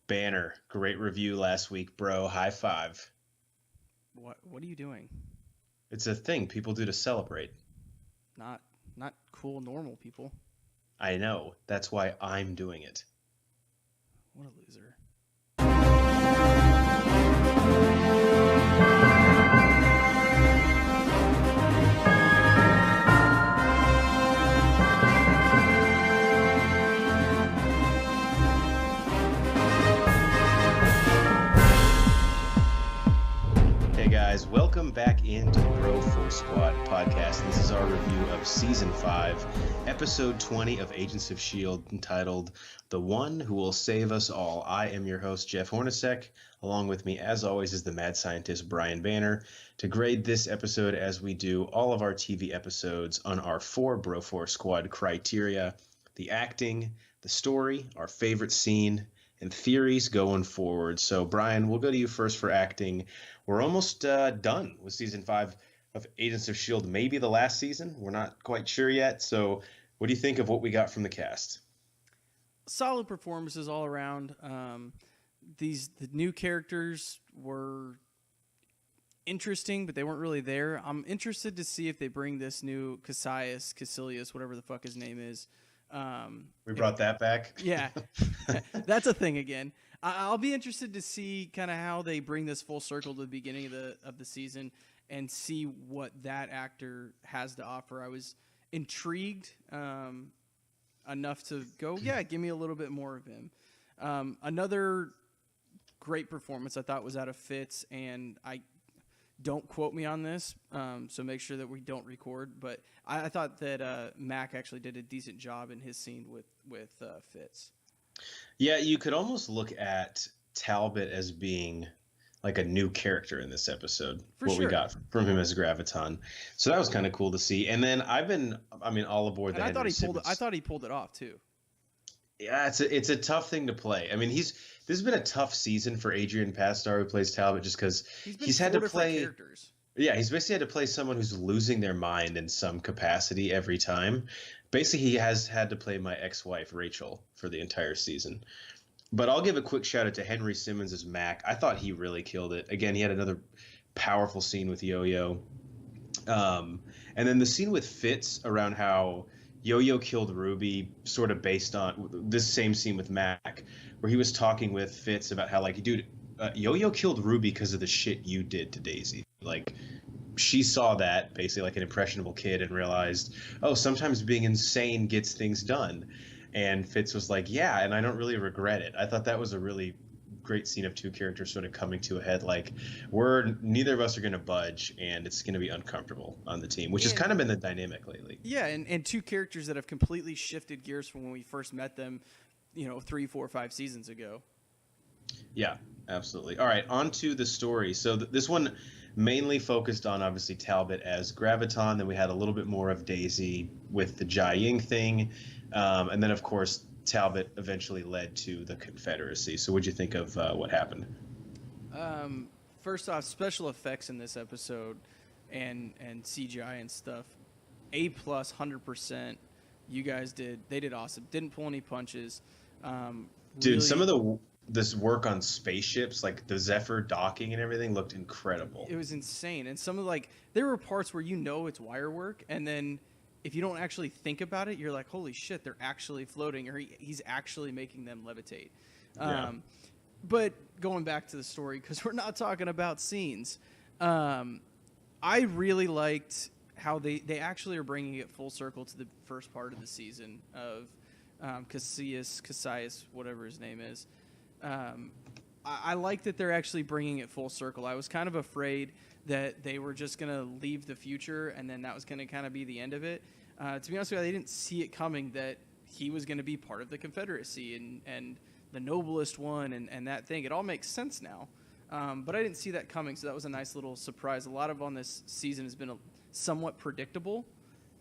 Banner, great review last week, bro. High five. What are you doing? It's a thing people do to celebrate. Not not cool normal people. I know. That's why I'm doing it. What a loser. Hey guys, welcome back into the Bro Force Squad podcast. This is our review of Season 5, Episode 20 of Agents of S.H.I.E.L.D., entitled The One Who Will Save Us All. I am your host, Jeff Hornacek. Along with me, as always, is the mad scientist, Brian Banner, to grade this episode as we do all of our TV episodes on our 4 Bro Force Squad criteria: the acting, the story, our favorite scene, and theories going forward. So, Brian, we'll go to you first for acting. We're almost done with season 5 of Agents of S.H.I.E.L.D., maybe the last season. We're not quite sure yet. So, what do you think of what we got from the cast? Solid performances all around. The new characters were interesting, but they weren't really there. I'm interested to see if they bring this new Cassilius, whatever the fuck his name is. We brought that back. Yeah, that's a thing again. I'll be interested to see kind of how they bring this full circle to the beginning of the season and see what that actor has to offer. I was intrigued enough to go, yeah, give me a little bit more of him. Another great performance I thought was out of Fitz, and I don't quote me on this, so make sure that we don't record. But I thought that Mac actually did a decent job in his scene with Fitz. Yeah, you could almost look at Talbot as being like a new character in this episode. For what sure. we got from him as Graviton. So that was kind of cool to see. And then all aboard And the I thought Henry he pulled. Simmons. I thought he pulled it off too. Yeah, it's a tough thing to play. I mean, this has been a tough season for Adrian Pastar, who plays Talbot, just because he's had to play characters. Yeah, he's basically had to play someone who's losing their mind in some capacity every time. Basically, he has had to play my ex-wife Rachel for the entire season. But I'll give a quick shout out to Henry Simmons as Mac. I thought he really killed it. Again, he had another powerful scene with Yo-Yo. And then the scene with Fitz around how Yo-Yo killed Ruby, sort of based on this same scene with Mac, where he was talking with Fitz about how, like, dude, Yo-Yo killed Ruby because of the shit you did to Daisy. Like, she saw that, basically like an impressionable kid, and realized, oh, sometimes being insane gets things done. And Fitz was like, yeah, and I don't really regret it. I thought that was a really great scene of two characters sort of coming to a head, like, neither of us are going to budge, and it's going to be uncomfortable on the team, which has kind of been the dynamic lately. Yeah, and two characters that have completely shifted gears from when we first met them, 3, 4, 5 seasons ago. Yeah, absolutely. All right, on to the story. So this one mainly focused on, obviously, Talbot as Graviton. Then we had a little bit more of Daisy with the Jiaying thing. And then, of course, Talbot eventually led to the Confederacy. So what'd you think of what happened? First off, special effects in this episode and CGI and stuff, A+, 100%. You guys they did awesome. Didn't pull any punches. Dude, really, some of this work on spaceships, like the Zephyr docking and everything, looked incredible. It was insane. And some of there were parts where it's wire work, and then if you don't actually think about it, you're like, holy shit, they're actually floating, or he's actually making them levitate. Yeah. But going back to the story, because we're not talking about scenes, I really liked how they actually are bringing it full circle to the first part of the season of Cassius, whatever his name is. I like that they're actually bringing it full circle. I was kind of afraid that they were just going to leave the future and then that was going to kind of be the end of it. To be honest with you, I didn't see it coming that he was going to be part of the Confederacy and the noblest one and that thing. It all makes sense now. But I didn't see that coming, so that was a nice little surprise. A lot of on this season has been somewhat predictable,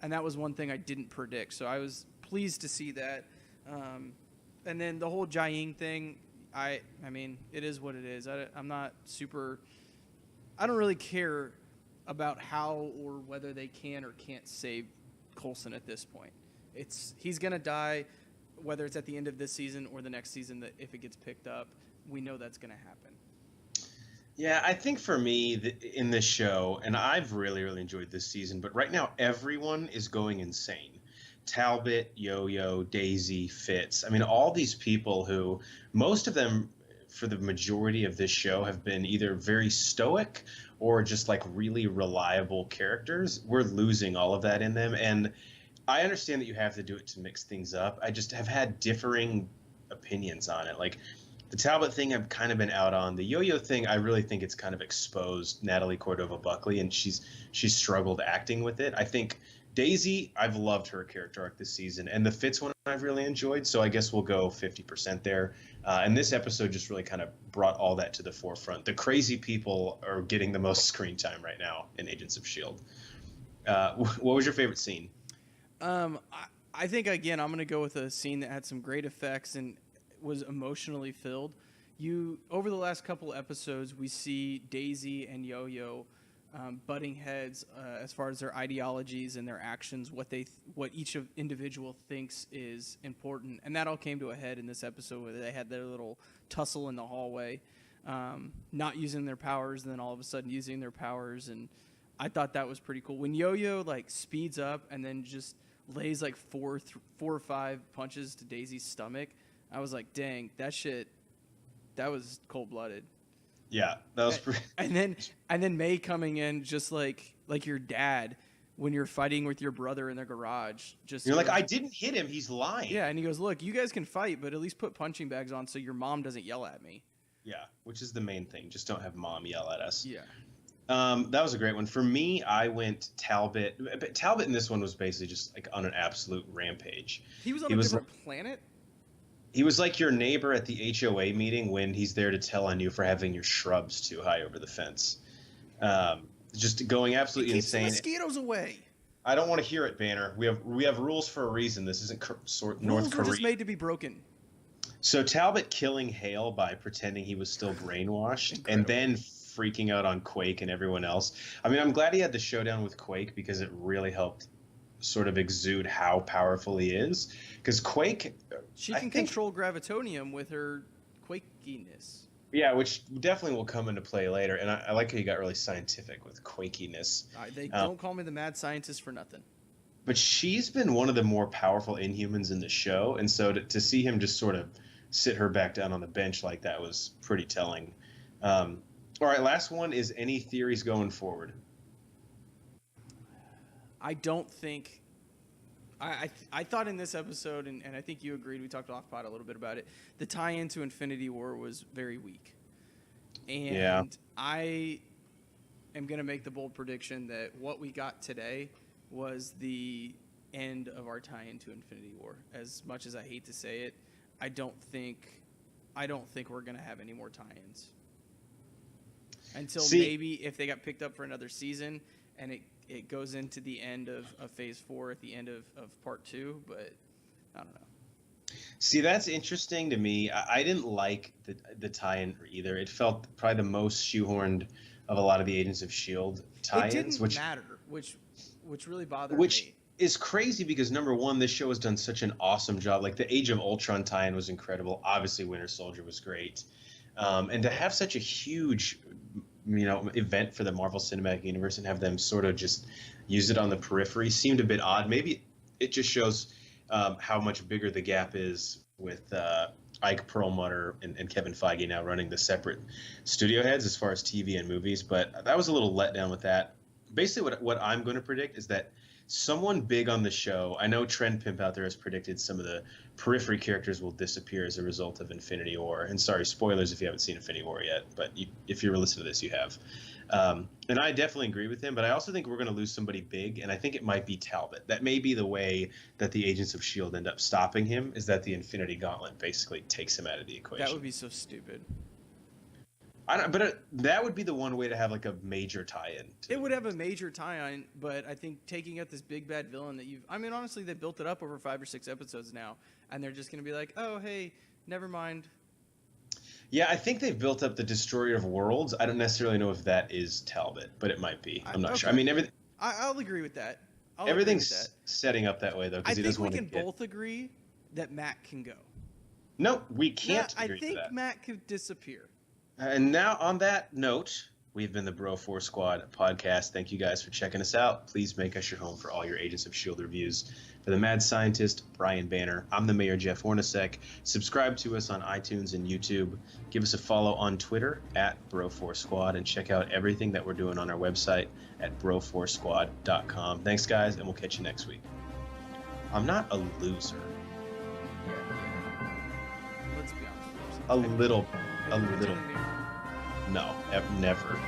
and that was one thing I didn't predict. So I was pleased to see that. And then the whole Jiaying thing, I mean, it is what it is. I'm not super. I don't really care about how or whether they can or can't save Coulson at this point. He's gonna die. whether it's at the end of this season or the next season, that if it gets picked up, we know that's going to happen. Yeah, I think for me in this show, and I've really, really enjoyed this season, but right now everyone is going insane. Talbot, Yo-Yo, Daisy, Fitz. I mean, all these people who, most of them, for the majority of this show, have been either very stoic or just like really reliable characters. We're losing all of that in them. And I understand that you have to do it to mix things up. I just have had differing opinions on it. Like, the Talbot thing I've kind of been out on. The Yo-Yo thing, I really think it's kind of exposed Natalie Cordova Buckley, and she's struggled acting with it. I think Daisy, I've loved her character arc this season, and the Fitz one I've really enjoyed, so I guess we'll go 50% there. And this episode just really kind of brought all that to the forefront. The crazy people are getting the most screen time right now in Agents of S.H.I.E.L.D. What was your favorite scene? I think, again, I'm going to go with a scene that had some great effects and was emotionally filled. Over the last couple episodes, we see Daisy and Yo-Yo butting heads as far as their ideologies and their actions, what each individual thinks is important, and that all came to a head in this episode where they had their little tussle in the hallway, not using their powers, and then all of a sudden using their powers, and I thought that was pretty cool. When Yo-Yo like speeds up and then just lays like four or five punches to Daisy's stomach, I was like, dang, that was cold-blooded. Yeah, that was pretty. And then May coming in just like your dad when you're fighting with your brother in the garage. You're like, I didn't hit him. He's lying. Yeah, and he goes, look, you guys can fight, but at least put punching bags on so your mom doesn't yell at me. Yeah, which is the main thing. Just don't have mom yell at us. Yeah. That was a great one. For me, I went Talbot. But Talbot in this one was basically just like on an absolute rampage. He was on a different planet? He was like your neighbor at the HOA meeting when he's there to tell on you for having your shrubs too high over the fence. Just going absolutely insane. Keep the mosquitoes away. I don't want to hear it, Banner. We have rules for a reason. This isn't North Korea. Rules were just made to be broken. So Talbot killing Hale by pretending he was still brainwashed and then freaking out on Quake and everyone else. I mean, I'm glad he had the showdown with Quake because it really helped sort of exude how powerful he is. Because Quake... She can control gravitonium with her quakiness. Yeah, which definitely will come into play later. And I like how you got really scientific with quakiness. They don't call me the mad scientist for nothing. But she's been one of the more powerful Inhumans in the show. And so to see him just sort of sit her back down on the bench like that was pretty telling. All right, last one is any theories going forward? I don't think... I thought in this episode, and I think you agreed, we talked off pod a little bit about it, the tie-in to Infinity War was very weak. And I am going to make the bold prediction that what we got today was the end of our tie-in to Infinity War. As much as I hate to say it, I don't think we're going to have any more tie-ins. Until maybe if they got picked up for another season and it goes into the end of Phase 4 at the end of Part 2, but I don't know. See, that's interesting to me. I didn't like the tie-in either. It felt probably the most shoehorned of a lot of the Agents of S.H.I.E.L.D. tie-ins. It didn't matter, which really bothered me. Which is crazy because, number one, this show has done such an awesome job. Like, the Age of Ultron tie-in was incredible. Obviously, Winter Soldier was great. And to have such a huge... event for the Marvel Cinematic Universe and have them sort of just use it on the periphery seemed a bit odd. Maybe it just shows how much bigger the gap is with Ike Perlmutter and Kevin Feige now running the separate studio heads as far as TV and movies. But that was a little letdown with that. Basically, what I'm going to predict is that someone big on the show, I know Trend Pimp out there has predicted some of the periphery characters will disappear as a result of Infinity War. And sorry, spoilers if you haven't seen Infinity War yet, but if you're listening to this, you have. And I definitely agree with him, but I also think we're going to lose somebody big, and I think it might be Talbot. That may be the way that the Agents of S.H.I.E.L.D. end up stopping him, is that the Infinity Gauntlet basically takes him out of the equation. That would be so stupid. That would be the one way to have like a major tie-in. It would have a major tie-in, but I think taking out this big bad villain that honestly, they built it up over 5 or 6 episodes now, and they're just going to be like, oh, hey, never mind. Yeah, I think they've built up the Destroyer of Worlds. I don't necessarily know if that is Talbot, but it might be. I'm not sure. I mean, I'll agree with that. Everything's setting up that way, though, because he doesn't want to I think we can both agree that Matt can go. No, we can't I agree to think that. Matt could disappear. And now, on that note, we've been the Bro Force Squad podcast. Thank you guys for checking us out. Please make us your home for all your Agents of S.H.I.E.L.D. reviews. For the mad scientist, Brian Banner, I'm the mayor, Jeff Hornacek. Subscribe to us on iTunes and YouTube. Give us a follow on Twitter at Bro Force Squad, and check out everything that we're doing on our website at broforcesquad.com. Thanks, guys, and we'll catch you next week. I'm not a loser. Let's be honest. A little. Have you looked in the mirror? No, never.